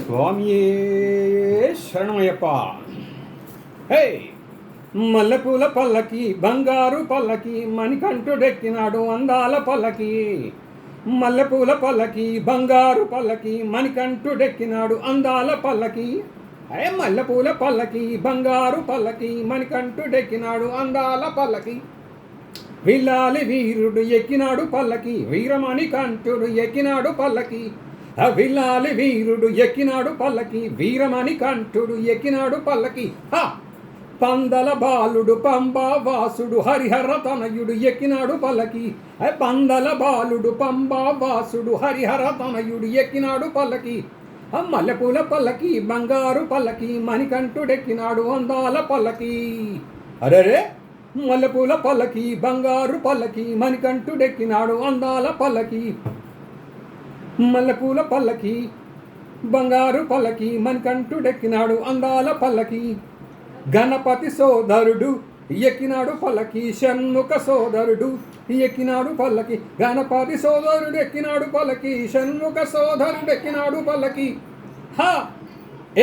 స్వామియే శరణమయ్యప్ప. హే, మల్లెపూల పల్లకి బంగారు పల్లకి మణికంఠుడెక్కినాడు అందాల పల్లకి. మల్లెపూల పల్లకి బంగారు పల్లకి మణికంఠుడెక్కినాడు అందాల పల్లకి. మల్లెపూల పల్లకి బంగారు పల్లకి మణికంఠుడెక్కినాడు అందాల పల్లకి. విల్లాలి వీరుడు ఎక్కినాడు పల్లకి, వీరమణి కంఠుడు ఎక్కినాడు పల్లకి. విల్లాలి వీరుడు ఎక్కినాడు పల్లకి, వీరమణి కంఠుడు ఎక్కినాడు పల్లకి. పందల బాలుడు పంబా వాసుడు హరిహర తనయుడు ఎక్కినాడు పల్లకి. పందల బాలుడు పంబా వాసుడు హరిహర తనయుడు ఎక్కినాడు పల్లకి. మల్లెపూల పల్లకి బంగారు పల్లకి మణికంఠుడెక్కినాడు అందాల పల్లకి. అరే, మల్లెపూల పల్లకి బంగారు పల్లకి మణికంఠుడెక్కినాడు అందాల పల్లకి. మల్లెపూల పల్లకి బంగారు పల్లకి మణికంఠుడెక్కినాడు అందాల పల్లకి. గణపతి సోదరుడు ఎక్కినాడు పల్లకి, షణ్ముఖ సోదరుడు ఎక్కినాడు పల్లకి. గణపతి సోదరుడు ఎక్కినాడు పల్లకి, షణ్ముఖ సోదరుడు ఎక్కినాడు పల్లకి.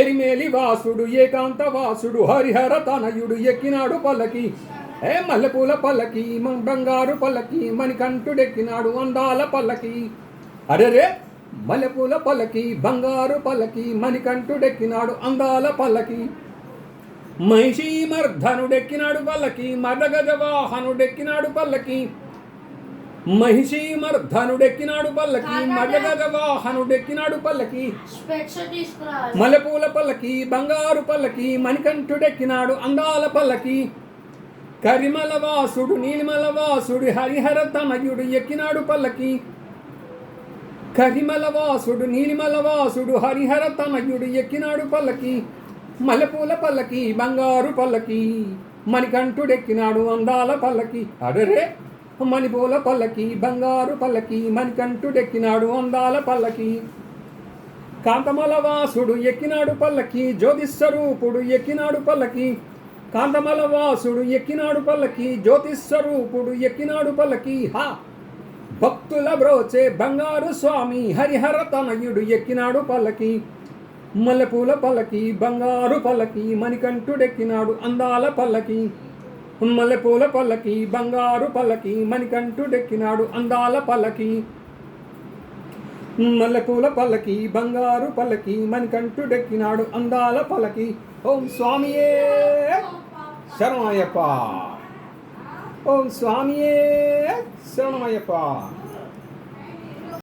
ఎరిమేలి వాసుడు ఏకాంత వాసుడు హరిహర తనయుడు ఎక్కినాడు పల్లకి. మల్లెపూల పల్లకి బంగారు పల్లకి మణికంఠుడెక్కినాడు అందాల పల్లకి. అరెరే, మల్లెపూల పల్లకి బంగారు పల్లకి మణికంఠుడెక్కినాడు అందాల పల్లకి. మహిషీ మర్ధనుడెక్కినాడు పల్లకి, మదగజ వాహనుడెక్కినాడు పల్లకి. మహిషీ మర్ధనుడెక్కినాడు పల్లకి, మదగజ వాహనుడెక్కినాడు పల్లకి. మల్లెపూల పల్లకి బంగారు పల్లకి మణికంఠుడెక్కినాడు అందాల పల్లకి. కరిమల వాసుడు నీలిమల వాసుడు హరిహర తనయుడు ఎక్కినాడు పల్లకి. కరిమల వాసుడు నీలిమల వాసుడు హరిహర తనయుడు ఎక్కినాడు పల్లకి. మల్లెపూల పల్లకి బంగారు పల్లకి మణికంఠుడెక్కినాడు అందాల పల్లకి. అడరే, మణిపూల పల్లకి బంగారు పల్లకి మణికంఠుడెక్కినాడు అందాల పల్లకి. కాంతమల వాసుడు ఎక్కినాడు పల్లకి, జ్యోతిస్వరూపుడు ఎక్కినాడు పల్లకి. కాంతమల వాసుడు ఎక్కినాడు పల్లకి, జ్యోతిస్వరూపుడు ఎక్కినాడు పల్లకి. భక్తుల బ్రోచే బంగారు స్వామి హరిహర తనయుడు ఎక్కినాడు పల్లకి. మల్లెపూల పల్లకి బంగారు పల్లకి మణికంఠుడెక్కినాడు అందాల పల్లకి. మల్లెపూల పల్లకి బంగారు పల్లకి మణికంఠుడెక్కినాడు అందాల పల్లకి. మల్లెపూల పల్లకి బంగారు పల్లకి మణికంఠుడెక్కినాడు అందాల పల్లకి. ఓం స్వామియే శరణమయ్యప్ప. ఓం స్వామియే శరణమయ్యప్ప.